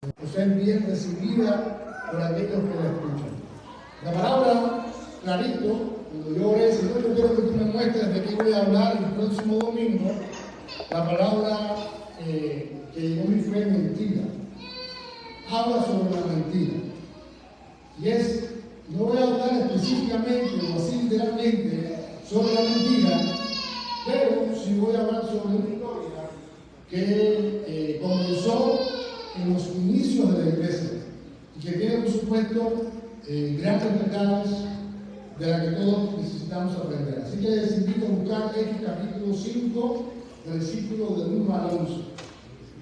ser bien recibida por aquellos que la escuchan. La palabra, clarito, cuando yo oré, Señor, yo quiero que tú me muestres de qué voy a hablar el próximo domingo, la palabra que llegó a mí fue mentira. Habla sobre la mentira. Y no voy a hablar específicamente o así literalmente sobre la mentira, pero sí voy a hablar sobre una historia que comenzó en los inicios de la iglesia y que tiene, por supuesto, grandes verdades de las que todos necesitamos aprender. Así que les invito a buscar Hechos capítulo 5, versículo del 1 al 11.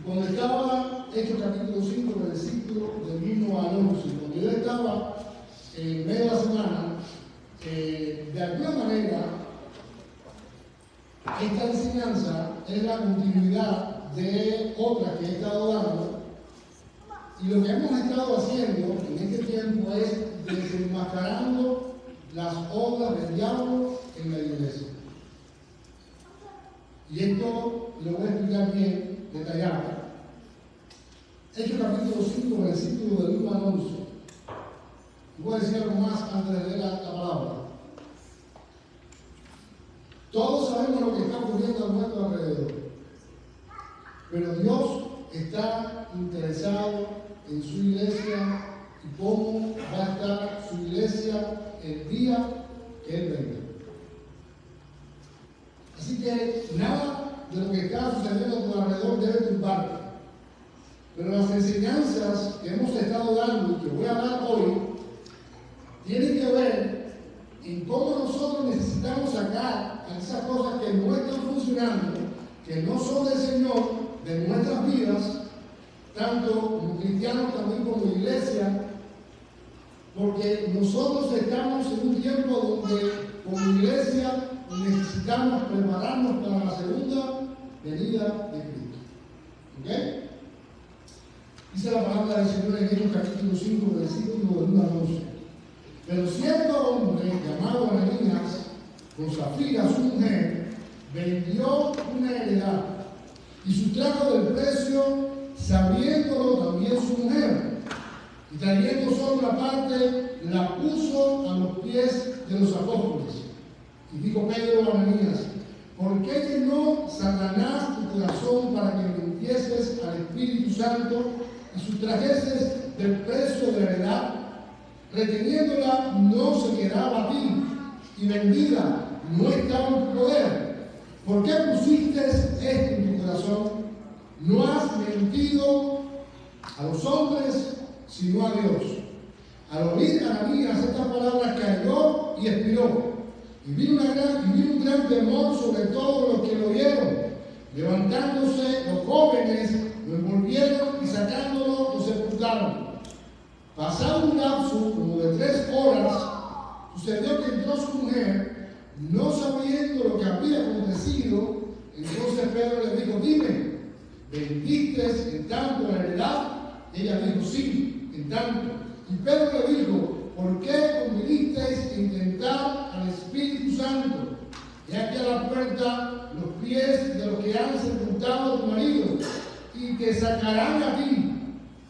Cuando estaba Hechos capítulo 5, versículo del 1 al 11, cuando yo estaba en medio de la semana, de alguna manera, esta enseñanza es la continuidad de otra que he estado dando, y lo que hemos estado haciendo en este tiempo es desenmascarando las obras del diablo en la iglesia. Y esto lo voy a explicar bien detallado. Hechos capítulo 5, versículo del 1 al 11. Voy a decir algo más antes de leer la palabra. Todos sabemos lo que está ocurriendo a nuestro alrededor, pero Dios está interesado en su iglesia y cómo va a estar su iglesia el día que Él venga. Así que nada de lo que está sucediendo a tu alrededor debe turbarte. Pero las enseñanzas que hemos estado dando y que voy a dar hoy tienen que ver en cómo nosotros necesitamos sacar esas cosas que no están funcionando, que no son del Señor, de nuestras vidas, tanto como cristianos también como iglesia, porque nosotros estamos en un tiempo donde como iglesia necesitamos prepararnos para la segunda venida de Cristo. ¿Ok? Dice la palabra del Señor en Hechos capítulo 5, versículo del 1 al 11. Pero cierto hombre llamado Ananías, con Safira su mujer, vendió una heredad y sustrajo del precio, sabiéndolo también su mujer, y trayendo solo una parte, la puso a los pies de los apóstoles. Y dijo Pedro a Ananías: ¿por qué llenó Satanás tu corazón para que mintieses al Espíritu Santo y sustrajeses del precio de la heredad? Reteniéndola no se quedaba a ti, y vendida no estaba en tu poder. ¿Por qué pusiste esto en tu corazón? No has mentido a los hombres, sino a Dios. Al oír Ananías estas palabras, cayó y expiró. Y vino un gran temor sobre todos los que lo oyeron. Levantándose los jóvenes, lo envolvieron y sacándolo, lo sepultaron. Pasado un lapso como de 3 horas, sucedió que entró su mujer, no sabiendo lo que había acontecido. Entonces Pedro le dijo: dime, ¿vendiste en tanto la heredad? Ella dijo: sí, en tanto. Y Pedro le dijo: ¿por qué convinisteis a intentar al Espíritu Santo? He aquí a la puerta los pies de los que han sepultado a tu marido, y te sacarán a ti.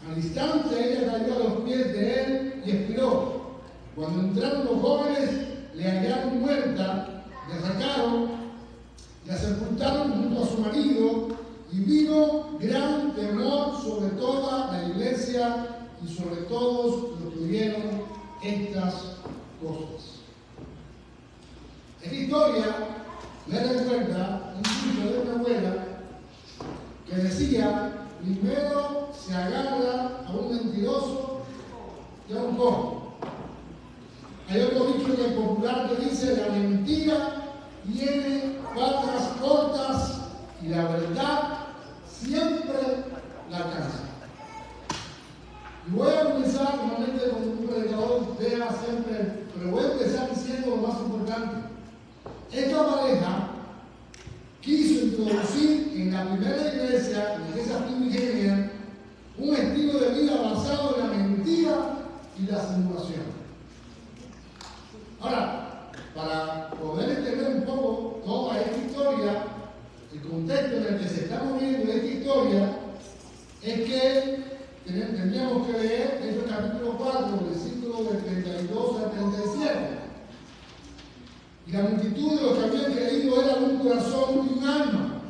Al instante ella cayó a los pies de él y expiró. Cuando entraron los jóvenes, le hallaron muerta, la sacaron, la sepultaron junto a su marido, y vino gran temor sobre toda la iglesia y sobre todos los que oyeron estas cosas. Esta historia me recuerda un dicho de una abuela que decía: primero se agarra a un mentiroso y a un cojo. Hay otro dicho que es popular que dice: la mentira tiene patas cortas y la verdad siempre la alcanza. Y voy a comenzar normalmente con un predicador vea siempre, pero voy a empezar diciendo lo más importante. Esta pareja quiso introducir en la primera iglesia, la iglesia primigenia, un estilo de vida basado en la mentira y la simulación. Ahora, para poder entender un poco toda esta historia, el contexto en el que se está moviendo esta historia es que tendríamos que leer Hechos capítulo 4, versículos del 32 al 37. Y la multitud de los que habían creído era un corazón y un alma.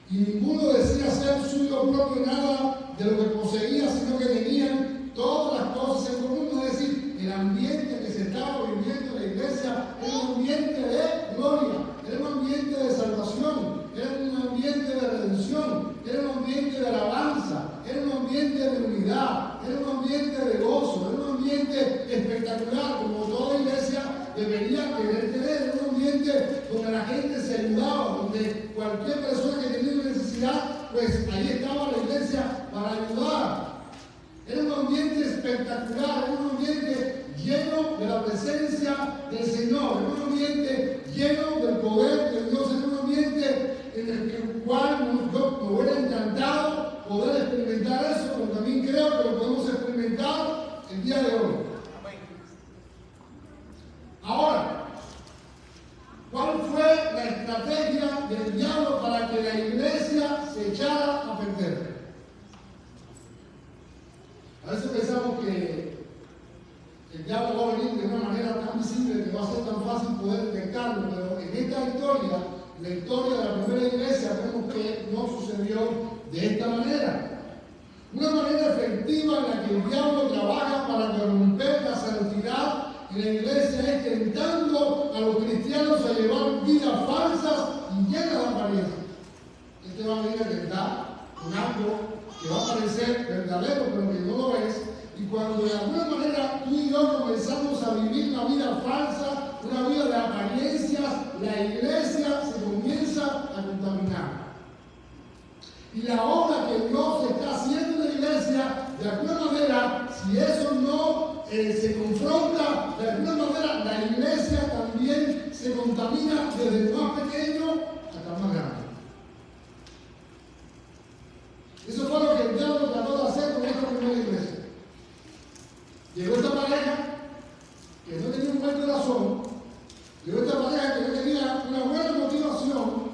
Y ninguno decía ser suyo propio nada de lo que poseía, sino que tenían todas las cosas en común. Es decir, el ambiente que se estaba viviendo en la iglesia era un ambiente de gloria, era un ambiente de salvación, era un ambiente de redención, era un ambiente de alabanza, era un ambiente de unidad, era un ambiente de gozo, era un ambiente espectacular, como toda iglesia debería querer tener. Era un ambiente donde la gente se ayudaba, donde cualquier persona que tenía una necesidad, pues ahí estaba la iglesia para ayudar. Era un ambiente espectacular, era un ambiente lleno de la presencia del Señor, era un ambiente lleno del poder de Dios, era un ambiente en el cual yo me hubiera encantado poder experimentar eso, pero también creo que lo podemos experimentar el día de hoy. Ahora, ¿cuál fue la estrategia del diablo para que la iglesia se echara a perder? A veces pensamos que el diablo va a venir de una manera tan visible que va a ser tan fácil poder detectarlo, pero en esta historia, la historia de la primera iglesia, vemos que no sucedió de esta manera. Una manera efectiva en la que el diablo trabaja para corromper la santidad en la iglesia es tentando a los cristianos a llevar vidas falsas y llenas de apariencia. Este va a venir a tentar con algo que va a parecer verdadero, pero que no lo es. Y cuando de alguna manera tú y yo comenzamos a vivir una vida falsa, una vida de apariencias, la iglesia se comienza a contaminar. Y la obra que Dios está haciendo en la iglesia, de alguna manera, si eso no se confronta, de alguna manera la iglesia también se contamina desde el más pequeño hasta el más grande. Eso fue lo que el diablo trató de hacer con esta primera iglesia. Llegó esta pareja que no tenía un buen corazón, llegó esta pareja que no tenía una buena motivación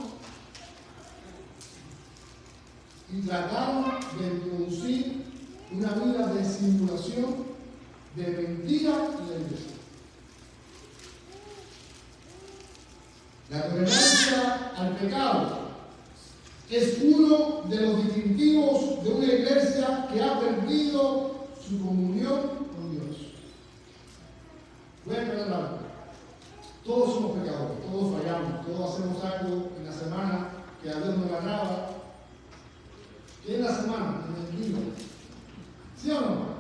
y trataron de introducir una vida de simulación, de mentira en la iglesia. La tolerancia al pecado es uno de los distintivos de una iglesia que ha perdido su comunión con Dios. Voy a aclarar algo. Todos somos pecadores, todos fallamos, todos hacemos algo en la semana que a Dios nos agrada. ¿Qué es la semana? En el día. ¿Sí o no?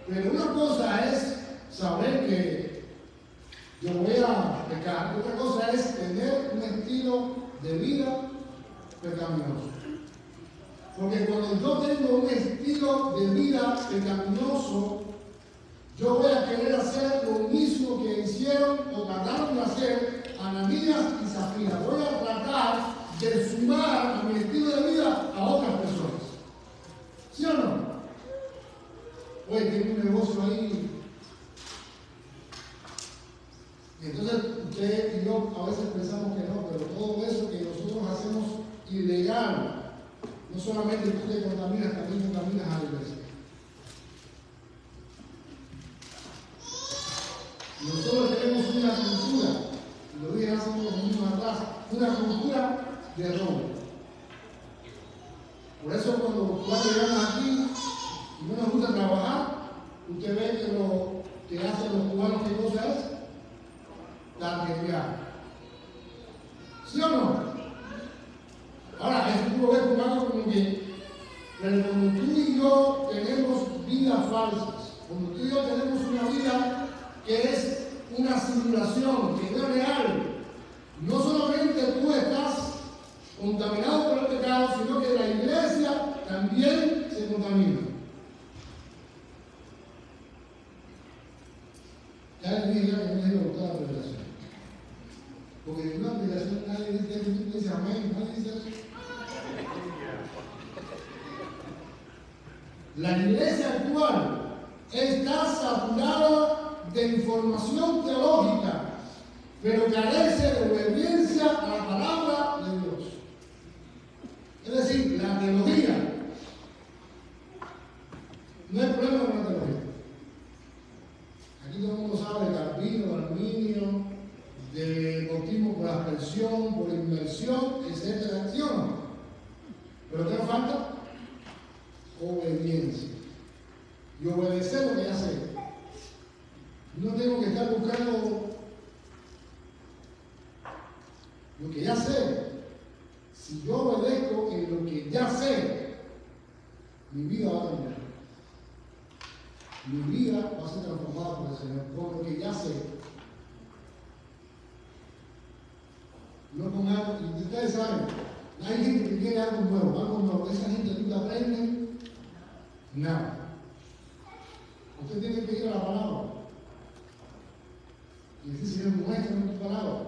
Pero una cosa es saber que yo voy a pecar, otra cosa es tener un estilo de vida pecaminoso. Porque cuando yo tengo un estilo de vida pecaminoso, yo voy a querer hacer lo mismo que hicieron o trataron de hacer Ananías y Zafira. Voy a tratar de sumar a mi estilo de vida a otras personas. ¿Sí o no? Oye, tengo un negocio ahí. Y entonces usted y yo a veces pensamos que no, pero todo eso que nosotros hacemos ilegal, no solamente tú te contaminas, también contaminas a la iglesia. Nosotros tenemos una cultura, y lo dije hace unos minutos atrás, una cultura de robo. Por eso cuando llegamos aquí y no nos gusta trabajar, usted ve que lo que hacen los cubanos, ¿qué cosa es? Tarjetear. ¿Sí o no? Ahora, eso tú lo ves cubano como que, pero cuando tú y yo tenemos vidas falsas, cuando tú y yo tenemos una vida que es una simulación, que no es real, no solamente tú estás contaminado por el pecado, sino que la iglesia también se contamina. Ya les dije que no les iba a gustar la predicación. Porque en una predicación nadie dice amén, nadie dice eso. La iglesia actual está saturada de información teológica, pero carece de obediencia a la palabra de Dios. Es decir, la teología No hay problema con la teología. Aquí todo el mundo sabe de Calvino, de Arminio, de bautismo por aspersión, por inmersión, etcétera, ¿sí o no? Pero ¿qué falta? Obediencia. Y obedecer lo que ya sé. No tengo que estar buscando lo que ya sé. Si yo obedezco en lo que ya sé, mi vida va a cambiar. Mi vida va a ser transformada por el Señor, por lo que ya sé. No con algo, y ustedes saben, hay gente que quiere algo nuevo. Esa gente nunca aprende nada. Usted tiene que ir a la palabra y decir, Señor, muéstrame tu palabra.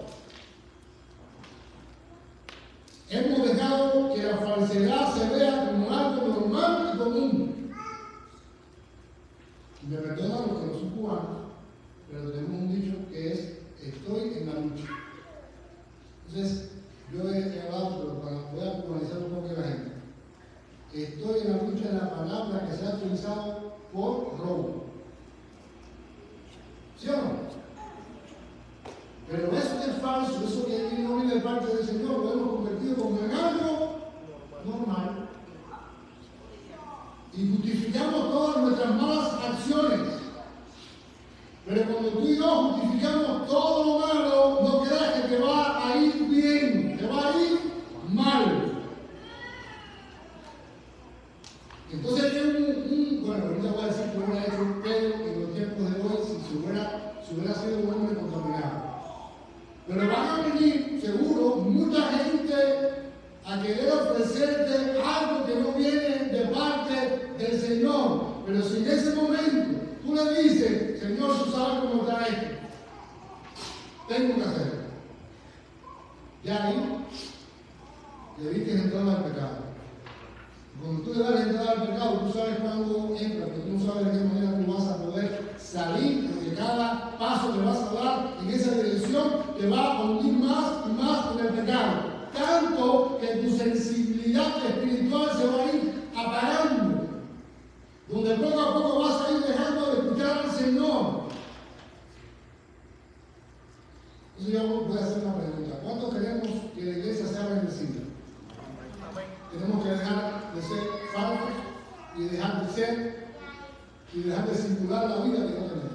Hemos dejado que la falsedad se vea como algo normal y común. Y me perdonan los que no son cubanos, pero tenemos un dicho que es: estoy en la lucha. Entonces, yo he hablado, pero voy a cubanizar un poco de la gente. Estoy en la lucha de la palabra que se ha utilizado por robo. ¿Sí o no? Pero eso que es falso, eso que no viene de parte del Señor, lo hemos convertido como en algo normal. Y justificamos todas nuestras malas acciones. Pero cuando tú y yo justificamos todo lo malo, no creas que te va a ir bien, te va a ir mal. Entonces hay bueno, ahorita voy a decir que hubiera hecho un pedo en los tiempos de hoy si hubiera sido un hombre contaminado. Pero van a venir, seguro, mucha gente a querer ofrecerte algo que no viene de parte del Señor. Pero si en ese momento tú le dices, Señor, tú sabes cómo está esto, tengo que hacerlo. Ya ahí le diste entrada al pecado. Cuando tú le das entrada al pecado, tú sabes cuándo entra, porque tú no sabes de qué manera tú vas a poder salir, porque cada paso que vas a dar en esa dirección te va a hundir más y más en el pecado. Tanto que tu sensibilidad espiritual se va a ir apagando, donde poco a poco vas a ir dejando de escuchar al Señor. Entonces yo voy a hacer una pregunta. ¿Cuántos queremos que la iglesia sea bendecida? Tenemos que dejar de ser falsos y dejar de ser y dejar de circular la vida que no tenemos.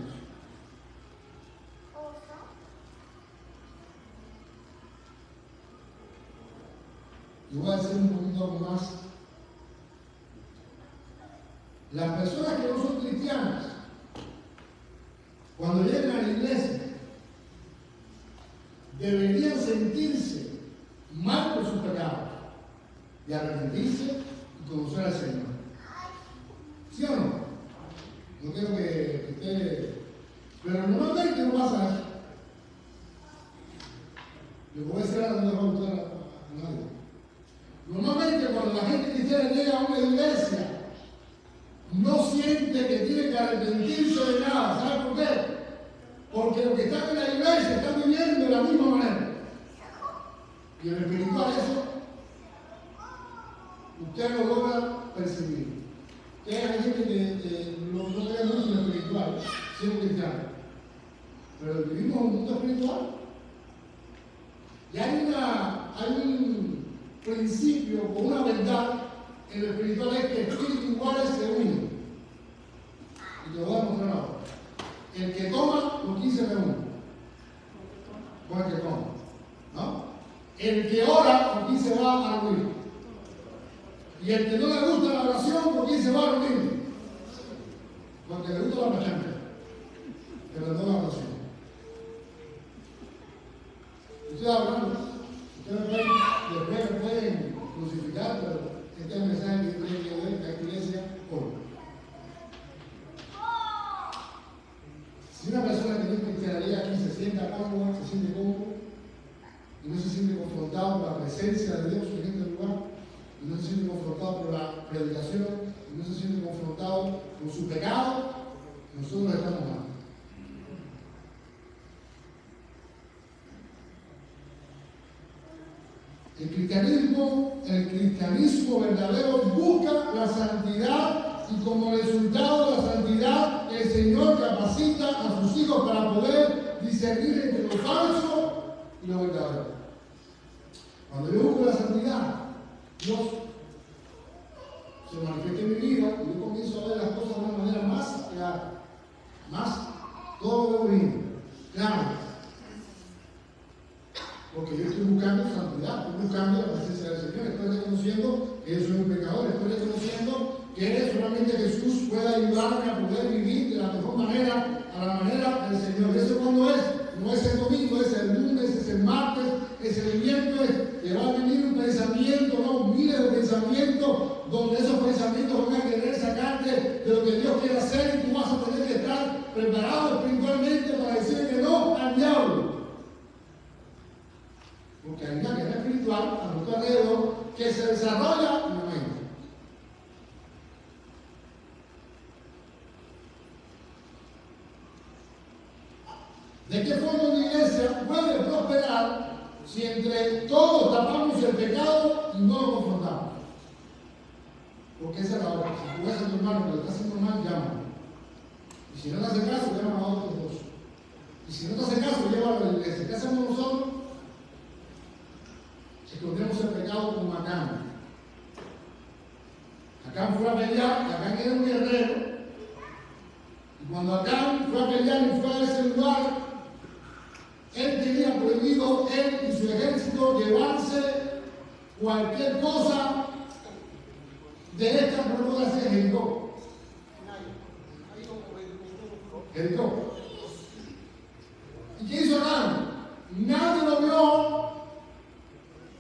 Y voy a decir un poquito más. Las personas que no son cristianas, cuando llegan a la iglesia, deberían sentirse mal por sus pecados y arrepentirse y conocer al Señor. ¿Sí o no? No quiero que ustedes... Pero normalmente no pasa eso. Yo voy a decir ahora, no le voy a gustar a nadie. Normalmente cuando la gente cristiana llega a una iglesia, no siente que tiene que arrepentirse de nada. ¿Sabe por qué? Porque los que están en la iglesia están viviendo de la misma manera. Y en el espiritual eso usted lo logra percibir. Que hay gente que no cree mucho en lo espiritual, siendo cristiano. Pero vivimos en un mundo espiritual. Y hay un principio o una verdad en lo espiritual, es que espíritus iguales se unen. Y te lo voy a mostrar ahora. El que toma, los 15 reúnen. Con el que toma. ¿No? El que ora, ¿por quién se va a reunir? Y el que no le gusta la oración, ¿por quién se va a reunir? Porque le gusta la pachanga, pero no la oración. Estoy hablando, ustedes después me pueden crucificar, pero este es el mensaje que tiene que ver a esta iglesia hoy. Si una persona que no es cristianía aquí se sienta cómoda, se siente cómodo, y no se siente confrontado por la presencia de Dios en este lugar, y no se siente confrontado por la predicación, y no se siente confrontado con su pecado, nosotros estamos mal. El cristianismo verdadero busca la santidad y como resultado de la santidad, el Señor capacita a sus hijos para poder discernir entre lo falso y lo verdadero. Cuando yo busco la santidad, Dios se manifiesta en mi vida y yo comienzo a ver las cosas de una manera más clara, todo lo bien, claro. Porque yo estoy buscando santidad, estoy buscando la presencia del Señor, estoy reconociendo que yo soy un pecador, estoy reconociendo que solamente Jesús puede ayudarme a poder vivir de la mejor manera, a la manera del Señor. ¿Y eso cuándo es? No es el domingo, es el lunes, es el martes, es el miércoles, que va a venir un pensamiento, no, miles de pensamientos, donde esos pensamientos van a querer sacarte de lo que Dios quiere hacer y tú vas a tener que estar preparado espiritualmente para decir que no al diablo. Porque hay una guerra espiritual a nuestro alrededor que se desarrolla en la mente. ¿De qué forma una iglesia puede prosperar si entre todos tapamos el pecado y no lo confrontamos? Porque esa es la hora. Si tú ves a tu hermano que lo está haciendo mal, llámalo. Y si no te hace caso, llama a otros dos. Y si no te hace caso, llévalo a la iglesia. ¿Qué hacemos nosotros? Escondemos el pecado con Acán. Acán fue a pelear, Acán era un guerrero. Y cuando Acán fue a pelear y fue a ese lugar, él tenía prohibido, él y su ejército, llevarse cualquier cosa de esta propiedad de Jericó. Jericó. ¿Y qué hizo Acán? Nadie lo vio,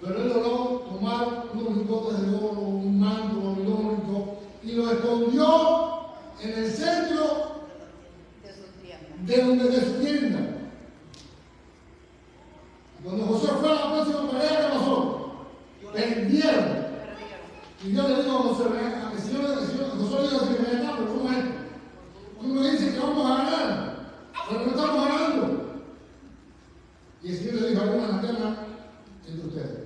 pero él logró tomar unos lingotes de oro, un manto babilónico y lo escondió en el centro de su tienda. Cuando José fue a la próxima pelea, ¿qué pasó? Perdieron. Y Dios le dijo a José, el Señor le dijo, ven acá, pero ¿cómo es esto? Tú me dices que vamos a ganar, pero no estamos ganando. Y el Señor le dijo, hay una anatema entre ustedes.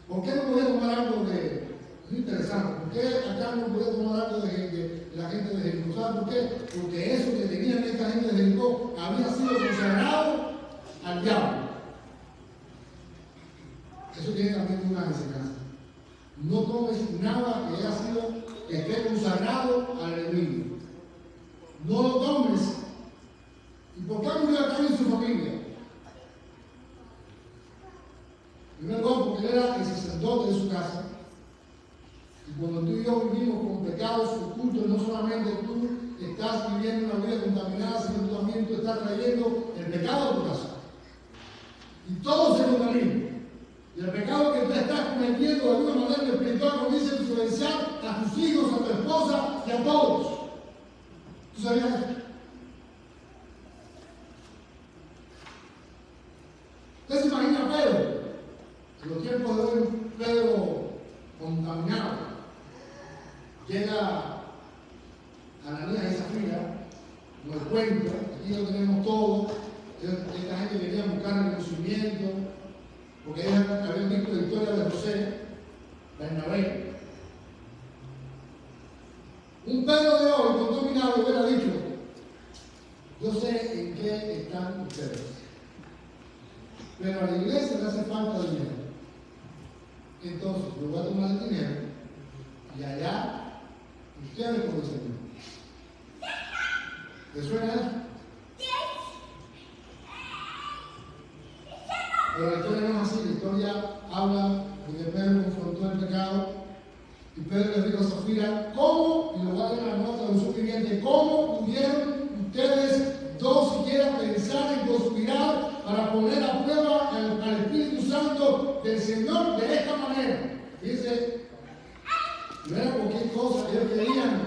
¿Por qué no podía tomar algo de interesante? ¿Por qué acá no podía tomar algo de la gente de Jericó? ¿Sabes por qué? Porque eso que tenían esta gente de Jericó había sido consagrado al diablo. Eso tiene también una enseñanza. No tomes nada que esté consagrado al enemigo. No lo tomes. ¿Y por qué murió acá en su familia? Primero, porque él era el sacerdote de su casa. Y cuando tú y yo vivimos con pecados ocultos, no solamente tú estás viviendo una vida contaminada, sino tú también tú estás trayendo el pecado a tu casa. Y todo se contamina. Y el pecado que tú estás cometiendo de alguna manera espiritual comienza a influenciar a tus hijos, a tu esposa y a todos. ¿Tú sabías eso? ¿Usted se imagina a Pedro? En los tiempos de hoy, Pedro contaminado llega a Ananías y Zafira, lo encuentra, aquí lo tenemos todo. Esta gente quería buscar reconocimiento, porque ellos habían visto la historia de José, Bernabé. Un Pedro de hoy contaminado hubiera dicho, yo sé en qué están ustedes, pero a la iglesia le hace falta dinero. Entonces, yo voy a tomar el dinero y allá ustedes con el Señor. ¿Te suena eso? Pero la historia no es así. La historia habla de que Pedro confrontó el pecado y Pedro le dijo a Zafira, ¿cómo? Y lo voy a leer en la nota de su viviente, ¿cómo pudieron ustedes dos siquiera pensar en conspirar para poner a prueba al Espíritu Santo del Señor de esta manera? Dice, no era cualquier cosa, ellos querían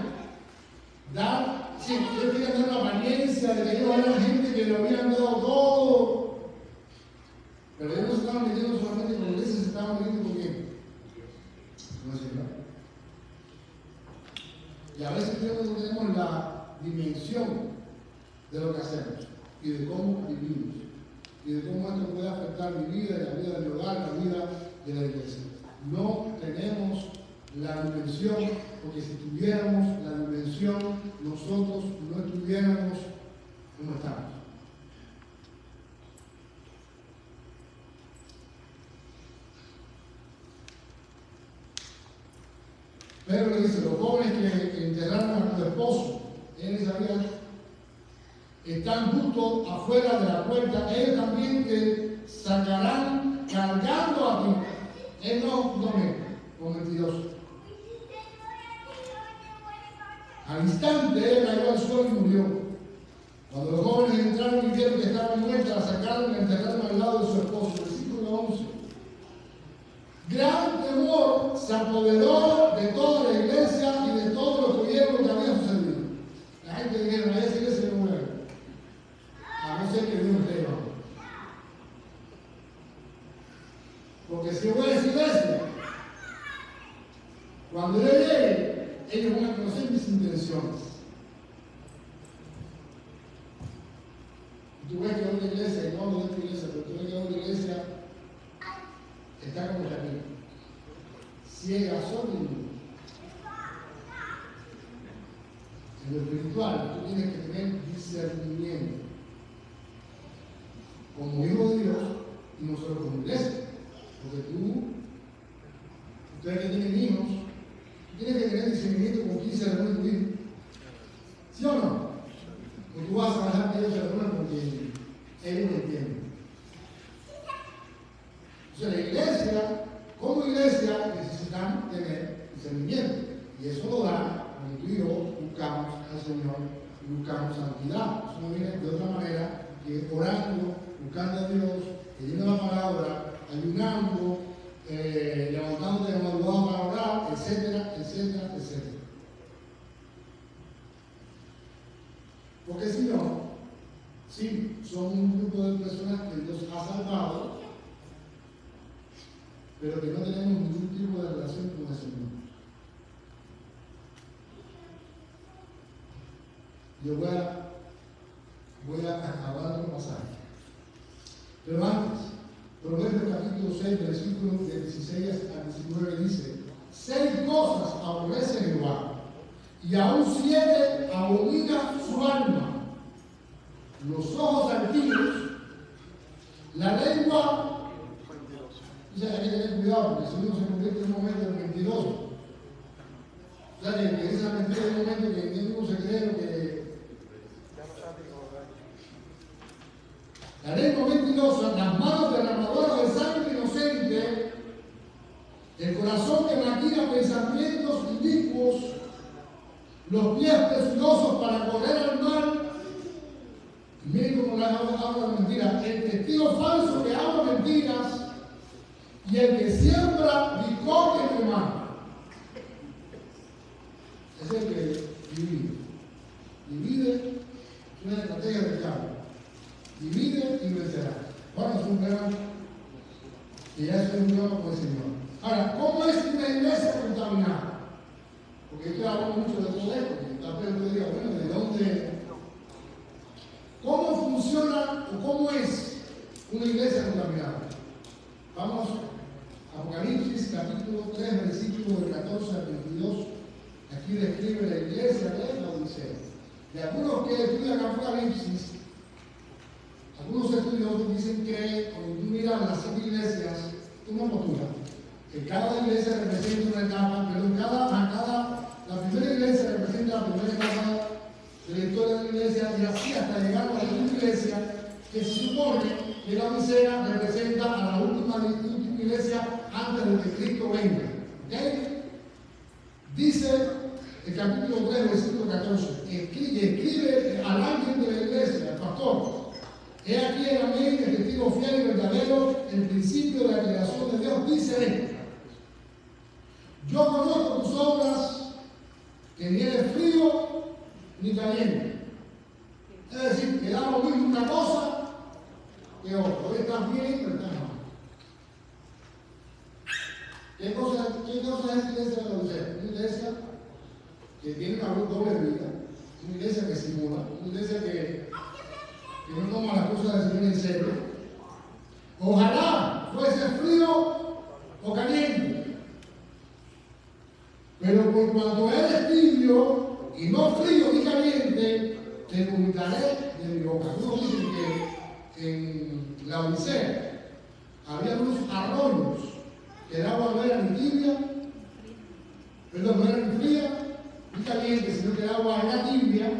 dar, sí, ellos querían dar la apariencia de que ellos eran gente que lo habían dado todo. Pero ellos no se estaban metiendo solamente con la iglesia, se estaban metiendo con quién. No es verdad. Y a veces creo que no tenemos la dimensión de lo que hacemos y de cómo vivimos y de cómo esto puede afectar mi vida y la vida de mi hogar, la vida de la iglesia. No tenemos la dimensión, porque si tuviéramos la dimensión, nosotros no estuviéramos como estamos. Pedro le dice, los jóvenes que enterraron a su esposo, él sabía, están justo afuera de la puerta, ellos también te sacarán cargando a ti. Él no con mentiroso. Al instante él cayó al suelo y murió. Cuando los jóvenes entraron y vieron que estaba muerta, la sacaron y la enterraron al lado de su esposo. Versículo 11. Gran temor se apoderó de toda la iglesia y de todos los que oyeron lo que había sucedido. La gente dijeron, a esa iglesia no muere. A no ser que Dios esté debajo. Porque si hubo esa iglesia, cuando yo llegue, ellos van a conocer mis intenciones. Y tú ves que otra iglesia, y no hablo de esta iglesia, pero tú ves que otra iglesia está como Camila, ciega, sorda y muda. En lo espiritual, tú tienes que tener discernimiento como hijo de Dios y nosotros como iglesia. Porque ustedes que tienen hijos, tienes que tener discernimiento con quién se reúne tu hijo. ¿Sí o no? O tú vas a dejar que ellos se reúnan porque ellos no entienden. Entonces, la iglesia, como iglesia, necesitamos tener discernimiento. Y eso lo da cuando tú y yo buscamos al Señor y buscamos santidad. Eso no viene de otra manera que orando, buscando a Dios, leyendo la palabra, ayunando, levantándote de madrugada para orar, etcétera, etcétera, etcétera. Porque si no, sí, somos un grupo de personas que Dios ha salvado, pero que no tenemos ningún tipo de relación con el Señor. Yo voy a acabar el pasaje. Pero antes, Proverbios capítulo 6, versículos de 16 a 19 dice: 6 cosas aborrece Jehová, y aún 7 abomina su alma: los ojos altivos, la lengua. O sea, hay que tener cuidado, porque si uno se convierte en un momento de mentiroso, o sea, que dice la mentira en un momento que uno se cree lo que. La lengua mentirosa, las manos derramadoras de sangre inocente, el corazón que maquina pensamientos inicuos, los pies presurosos para correr al mal. Y miren cómo habla de mentiras. El testigo falso que habla mentiras y el que siembra discordia entre hermanos. Es el que divide. Divide es una estrategia del diablo. Divide y vencerá. Bueno, es un tema que ya es un problema con el Señor. Ahora, ¿cómo es una iglesia contaminada? Porque estoy hablando mucho de todo esto. Y tal vez usted diga, bueno, ¿de dónde? ¿Cómo funciona o cómo es una iglesia contaminada? Vamos a Apocalipsis capítulo 3, versículos del 14 al 22. Aquí describe la iglesia de la Odisea. Y algunos que estudian Apocalipsis, algunos estudiosos dicen que cuando tú miras las 7 iglesias, una postura, que cada iglesia representa una etapa, pero la primera iglesia representa la primera etapa de la historia de la iglesia, y así hasta llegar a la última iglesia, que se supone que la Odisea representa a la última iglesia antes de que Cristo venga. ¿Okay? Dice el capítulo 3, versículo 14, escribe al ángel de la iglesia, al pastor: he aquí el amén, el testigo fiel y verdadero, el principio de la creación de Dios, dice esto: yo conozco tus obras, que ni eres frío ni caliente. Es decir, que da lo mismo una cosa que otra. Hoy estás bien, pero estás mal. ¿Qué cosa es la iglesia de la Odisea? Una iglesia que tiene una doble vida, una iglesia que simula, una iglesia que no toma las cosas del Señor en serio. Ojalá fuese frío o caliente. Pero por cuanto eres tibio y no frío ni caliente, te vomitaré de mi boca. Algunos dicen que en la Odisea había unos arroyos que el agua no era ni tibia, perdón, no era ni fría ni caliente, sino que el agua era tibia,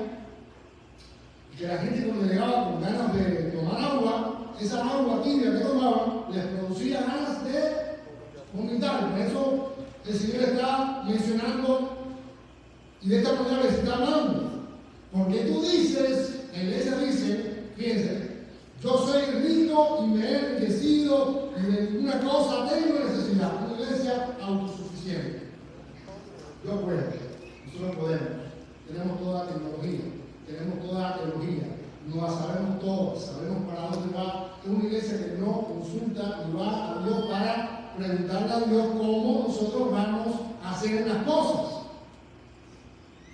y que la gente cuando llegaba con ganas de tomar agua, esa agua tibia que tomaban les producía ganas de vomitar. Por eso el Señor está mencionando y de esta manera les está hablando. Porque tú dices, la iglesia dice, fíjense, yo soy rico y me he enriquecido y de ninguna cosa tengo necesidad. Una iglesia autosuficiente. Yo puedo, nosotros podemos. Tenemos toda la tecnología, tenemos toda la teología, nos la sabemos todas, sabemos para dónde va. Es una iglesia que no consulta ni va a Dios para preguntarle a Dios cómo nosotros vamos a hacer las cosas.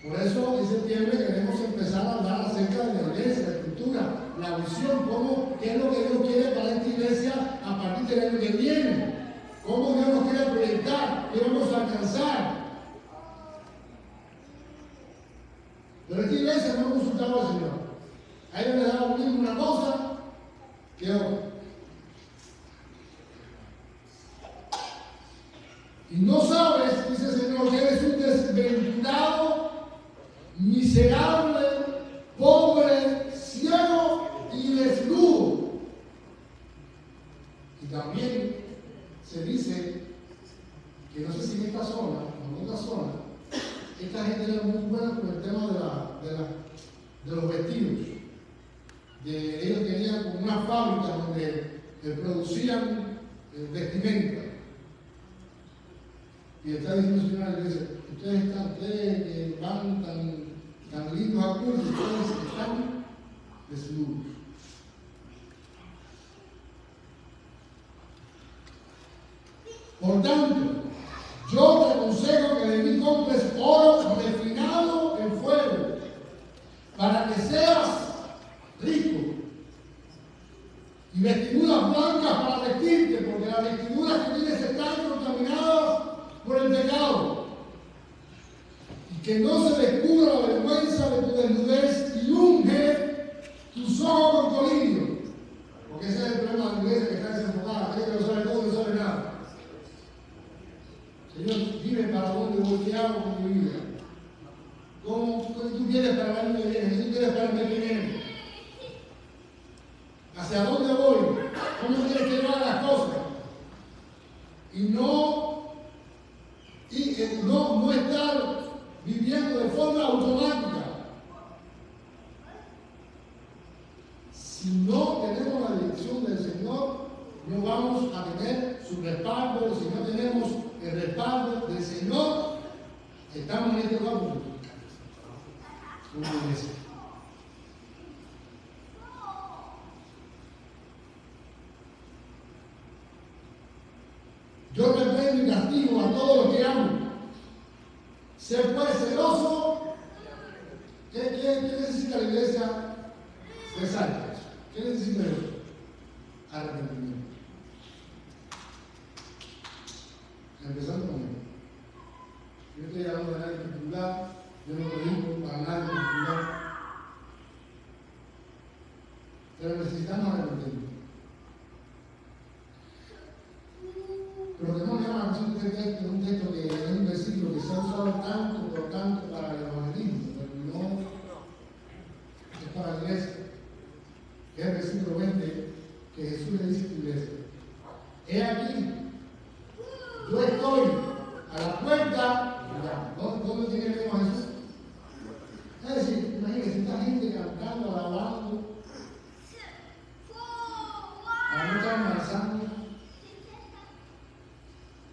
Por eso en septiembre queremos empezar a hablar acerca de la iglesia, la estructura, la visión, qué es lo que Dios quiere para esta iglesia a partir del año que viene, cómo Dios nos quiere proyectar, qué vamos a alcanzar. Pero esta iglesia no ha consultado al Señor. A ellos les da lo mismo una cosa que otra. Y no sabes, dice el Señor, que eres un desventurado, miserable, pobre, ciego y desnudo. Y también se dice que no sé si en esta zona o en otra zona, esta gente era muy buena con el tema de los vestidos. Ellos tenían como una fábrica donde producían vestimenta. Y está diciendo el Señor a la iglesia, ustedes que van tan lindos a curso, ustedes están desnudos. Por tanto, yo te aconsejo que de mí compres oro refinado en fuego, para que seas rico, y vestiduras blancas para vestirte, porque las vestiduras que tienes están contaminadas por el pecado, y que no se descubra la vergüenza de tu desnudez, y unge tus ojos con colirio, porque ese es el problema de la iglesia que está desenfocada, cree que lo sabe todo y no sabe nada. Señor, dime para dónde voy, qué hago con mi vida. ¿Cómo tú quieres para el año que viene? ¿Qué tú quieres para el mes que viene? ¿Hacia dónde voy? ¿Cómo quieres que yo haga las cosas? Y no estar viviendo de forma automática. Si no tenemos la dirección del Señor, no vamos a tener su respaldo. Si no tenemos el respaldo del Señor, estamos en este lugar como iglesia. Yo reprendo y castigo a todos los que amo. Ser pues celoso. ¿Qué necesita la iglesia? Ser santa. ¿Qué necesita Dios? Arrepentimiento. Empezando con él. Yo no estoy hablando de nadie en particular, yo no lo digo para nadie en particular. Pero necesitamos arrepentimiento. Pero lo que no me llama la atención de este texto es un texto que es un versículo que se ha usado tanto para el evangelismo, pero no es para la iglesia. Que es el versículo 20 que Jesús le dice a la iglesia: he aquí, yo estoy a la puerta. ¿Dónde tiene que ver a Jesús? Es decir, imagínense, esta gente cantando, alabando, a no estar amenazando,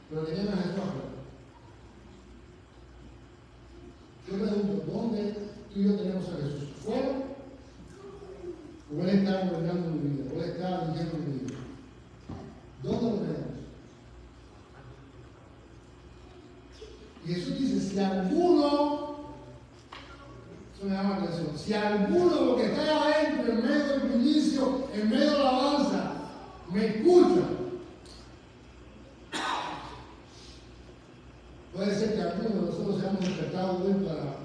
pero tenían a Jesús afuera. Yo pregunto, ¿dónde tú y yo tenemos a Jesús? ¿Fuera? ¿O Él está gobernando mi vida? ¿O Él está dirigiendo mi vida? ¿Dónde lo tenemos? Y Jesús dice, si alguno, eso me llama la atención, si alguno de los que está allá adentro, en medio del bullicio, en medio de la alabanza, me escucha, puede ser que alguno de nosotros prestado hoy para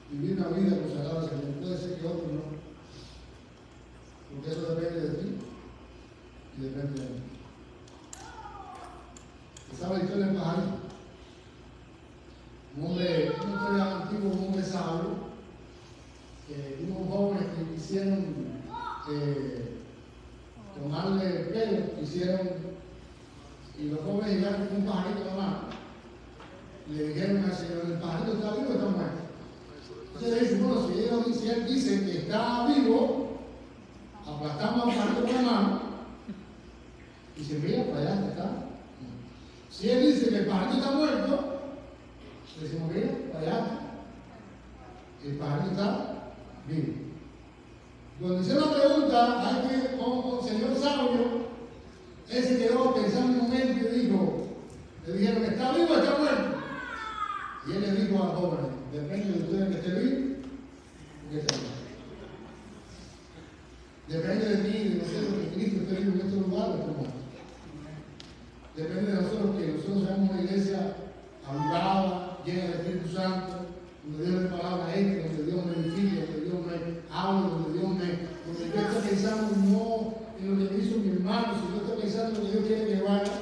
vivir una vida consagrada al Señor. Puede ser que otro no, porque eso depende de ti y depende de mí. ¿Sabe la historia del pajarito? Una historia antigua, un hombre sabio, unos jóvenes que quisieron tomarle el pelo, y los jóvenes llegaron con un pajarito en la mano, y le dijeron al Señor: ¿el pajarito está vivo o está muerto? Entonces le dicen: bueno, si él dice que está vivo, aplastamos al pajarito con la mano y se mira para allá, está. Si él dice que el pajarito está muerto, le decimos: mira para allá, el pajarito está vivo. Cuando hicieron la pregunta a este señor sabio, él se quedó pensando un momento y dijo, le dijeron: ¿está vivo o está muerto? Y él le dijo a los jóvenes: depende de ustedes que esté vivo o que esté muerto. Depende de mí y de nosotros que Cristo esté vivo en este lugar o esté muerto. Depende de nosotros que nosotros seamos una iglesia avivada, llena del Espíritu Santo, donde Dios me palabra extra, donde Dios me edifique, donde Dios me hable, donde yo esté pensando no en lo que me hizo mi hermano, sino yo estoy pensando en lo que Dios quiere que vaya.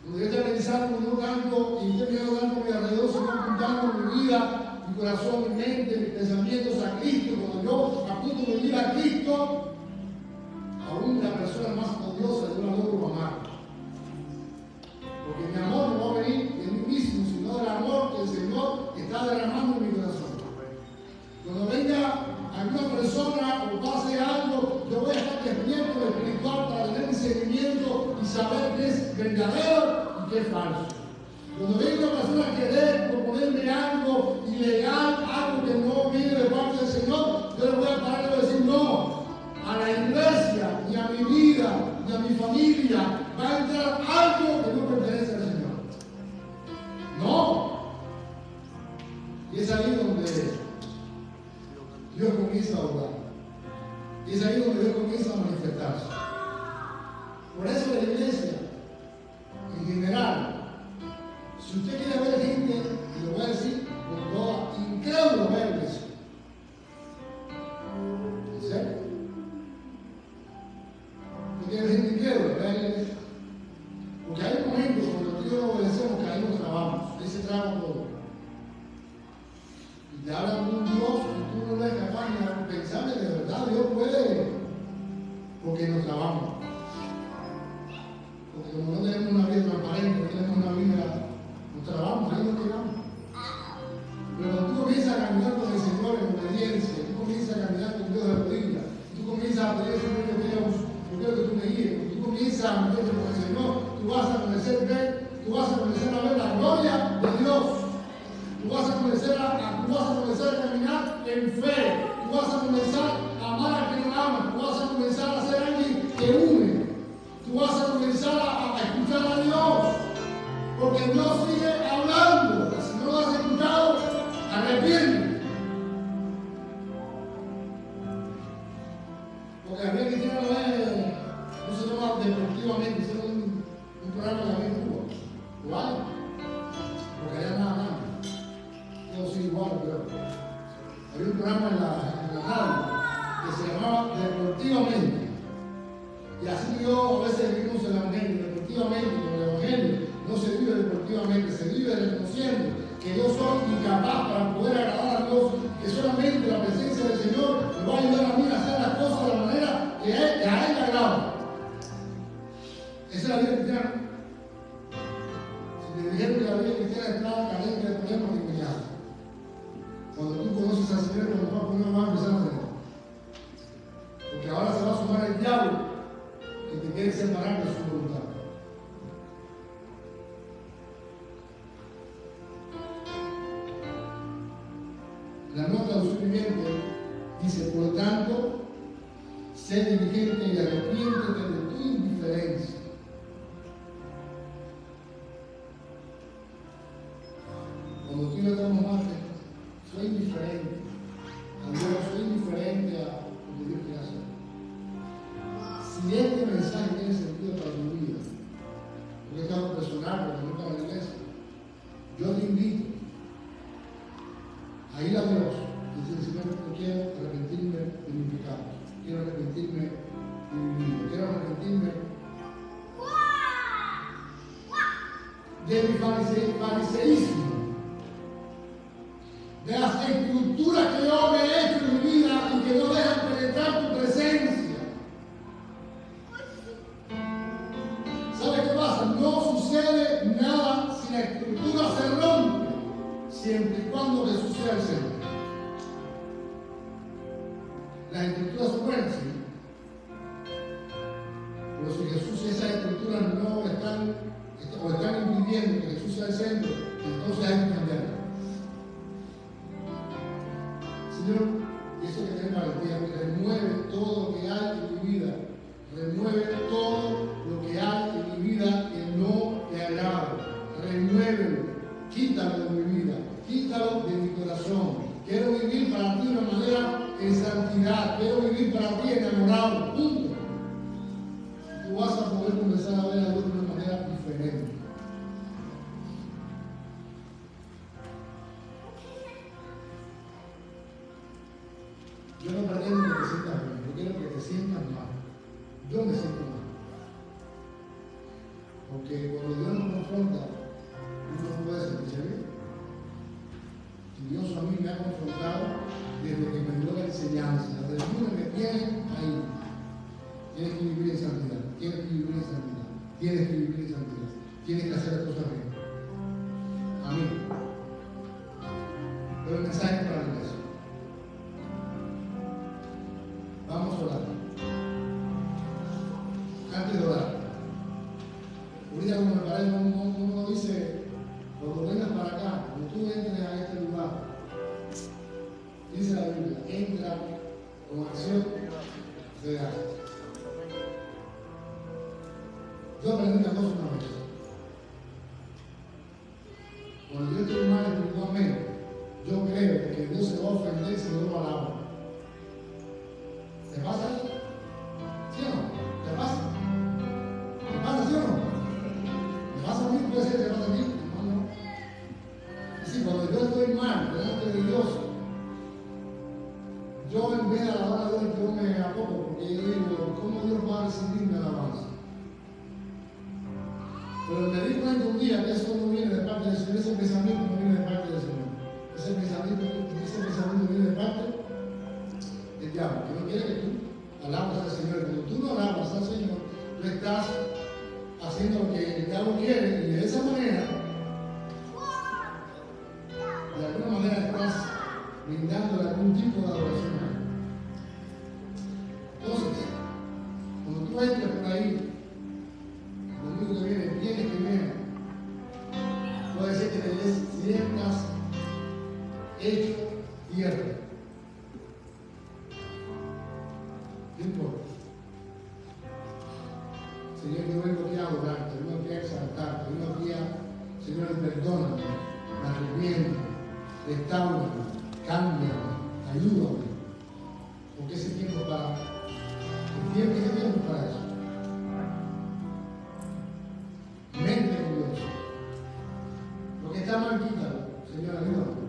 Donde yo esté pensando no tanto y esté mirando tanto a mi alrededor, sino apuntando mi vida, mi corazón, mi mente, mis pensamientos a Cristo. Cuando yo apunto mi vida a Cristo, aún la persona más odiosa yo la logro amar. Porque mi amor no va a venir de mí mismo, sino del amor que el Señor está derramando en mi corazón. Cuando venga alguna persona o pase algo, yo voy a estar despierto espiritual para tener discernimiento y saber qué es verdadero y qué es falso. Cuando venga una persona a querer proponerme algo ilegal, algo que no viene de parte del Señor, yo le voy a parar y voy a decir: no, a la iglesia, ni a mi vida, ni a mi familia va a entrar algo que no pertenece al Señor. No. Y es ahí donde Dios comienza a obrar. Y es ahí donde Dios comienza a manifestarse. Por eso la iglesia, en general, si usted quiere ver gente, y lo voy a decir con toda incrédulo, ve a la iglesia. ¿En serio? Usted quiere ver gente incrédula, ve a la iglesia. Porque hay momentos cuando tú y yo no obedecemos que ahí nos trabamos. Ahí se traba todo. Y te hablan de un Dios y tú no eres capaz de pensar que de verdad Dios puede. Porque nos trabamos. Porque como no tenemos una vida transparente, no tenemos una vida, nos trabamos, ahí nos quedamos. Pero cuando tú comienzas a caminar con el Señor en obediencia, tú comienzas a caminar con Dios de rodillas, tú comienzas a pedir al Señor que Dios, yo quiero que tú me guíes, tú comienzas a meterte con el Señor, tú vas a comenzar a ver la gloria de Dios. Tú vas a comenzar a caminar en fe. Tú vas a comenzar a amar a quien no ama. Tú vas a comenzar a ser alguien que une. Tú vas a comenzar a escuchar a Dios. Porque Dios sigue hablando. Si no lo has escuchado, arrepiéntete. Porque había que tiene no se toma deportivamente, es un programa que había en Cuba. ¿Lo hay? Porque allá nada. Todo sigue igual, pero había un programa en la radio que se llamaba Deportivamente. Y así yo a veces vivimos el Evangelio, deportivamente, con el Evangelio. No se vive deportivamente, se vive reconociendo que yo soy incapaz para poder agradar a Dios, que solamente la presencia del Señor me va a ayudar a mí a hacer las cosas de la manera que a Él le agrada. Esa es la vida cristiana. Si te dijeron que la vida cristiana está carente de problemas matrimoniales, cuando tú conoces al Señor, cuando no va a empezar a hacer. Porque ahora se va a sumar el diablo que te quiere separar de su voluntad. La nueva traducción viviente dice: por lo tanto, sé diligente y arrepiéntete de tu indiferencia. Cuando tú y yo estamos mal, soy indiferente a Dios, soy indiferente a lo que Dios quiere hacer. Si este mensaje tiene sentido para tu vida, porque es algo personal, porque no para la iglesia, yo te invito a ir a Dios y decir, Señor, yo quiero arrepentirme de mis pecados, quiero arrepentirme de mi vida, quiero arrepentirme de mi fariseísmo, de las estructuras que yo me he hecho en mi vida y que no dejan penetrar tu presencia. ¿Sabe qué pasa? No sucede nada si la estructura se rompe, siempre y cuando Jesús sea el centro. Las estructuras son buenas, ¿sí? Pero si Jesús y esas estructuras no están impidiendo que Jesús sea el centro, entonces hay que cambiarlo. Señor, y eso que tenemos valentía, remueve todo lo que hay en mi vida, remueve todo lo que hay en mi vida que no te agrada, remuévelo, quítalo de mi vida, quítalo de mi corazón. Quiero vivir para ti de una manera en santidad, quiero vivir para ti enamorado, punto. Tú vas a poder comenzar a ver a Dios de una manera diferente. Yo no pretendo que te sientas bien, yo quiero que te sientas mal. Yo me siento mal. Porque cuando Dios nos confronta, uno no puede sentirse bien. Y Dios a mí me ha confrontado desde que me dio la enseñanza. Desde el lunes me tiene ahí. Tienes que vivir en santidad, tienes que vivir en santidad, tienes que vivir en santidad, tienes que hacer las cosas bien. Amén. Pero el mensaje para la iglesia. Vamos a orar. Antes de orar, ahorita como me parece, uno dice, cuando vengas para acá, cuando tú entres a este lugar, dice la Biblia, entra con acción de gracias. Yo aprendí una cosa una vez. Cuando yo estoy mal espiritualmente, yo creo que Dios se va a ofender si no lo alabo. ¿Te pasa? ¿Sí o no? ¿Te pasa? ¿Te pasa, sí o no? ¿Me pasa a mí? ¿Puede ser que te pasa a mí? No, no. Es decir, cuando yo estoy mal delante de Dios, yo en vez de alabar a Dios, yo me apoco, porque yo digo, ¿cómo Dios va a recibir mi alabanza? Pero me di cuenta un día que eso no viene de parte del Señor, ese pensamiento no viene de parte del Señor. Ese pensamiento viene de parte del diablo, que no quiere que tú alabas al Señor. Cuando tú no alabas al Señor, tú estás haciendo lo que el diablo quiere y de esa manera, de alguna manera estás brindándole algún tipo de adoración a Él. Entonces, cuando tú entres por ahí, lo único que viene, puede ser que te sientas hecho tierra. No importa. Señor, yo vengo aquí a adorarte, yo vengo aquí a exaltarte, yo vengo aquí a, Señor, perdóname, me arrepiento, restáurame, cámbiame, ayúdame. Porque ese tiempo para, ese tiempo para eso. Mente con Dios. Lo que está mal, quítalo, Señor, ayúdame.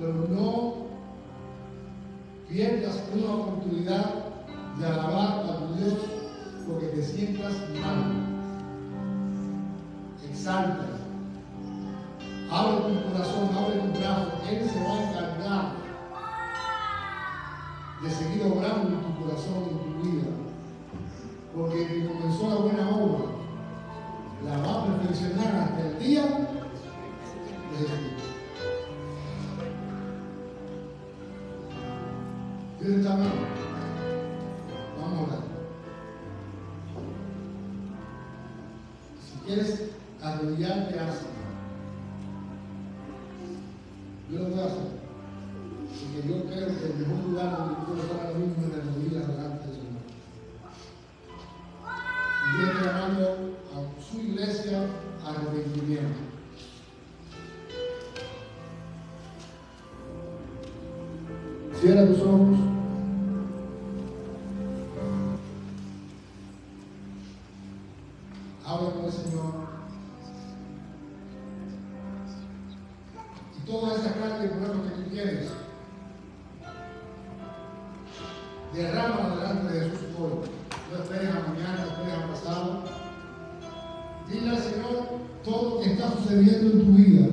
Pero no pierdas una oportunidad de alabar a tu Dios porque te sientas mal. Exalta. Abre tu corazón, abre tu brazo. Él se va a encargar de seguir obrando en tu corazón y en tu vida. Porque el que comenzó la buena obra la va a perfeccionar hasta el día de Jesús. Dios está hablando. Vamos a orar. Si quieres arrodillarte, hazlo. Yo lo voy a hacer. Porque yo creo que el mejor lugar donde puedo estar ahora mismo es en las rodillas delante del Señor. Y Dios está llamando a su iglesia a arrepentimiento. Cierra tus ojos. Habla con el Señor. Y toda esa carga quieres, derrámalo delante de Jesús hoy. No esperes a mañana, no esperes a pasado. Dile al Señor todo lo que está sucediendo en tu vida.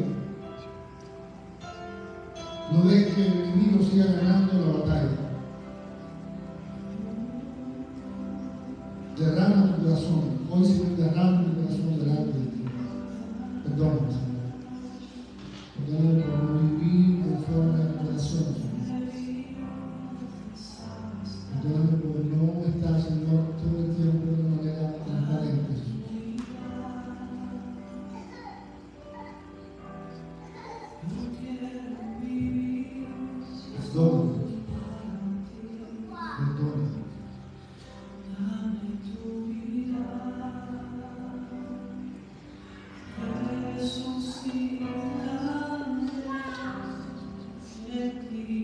No dejes que el enemigo siga ganando la batalla. Derrama tu corazón. Hoy, Señor, derrama mi corazón delante de ti. Perdóname, Señor. Perdóname por no vivir conforme al corazón, Señor. Perdóname por no estar, Señor, todo el tiempo de una manera transparente, Jesús. Perdóname. Perdóname. Resucita de ti.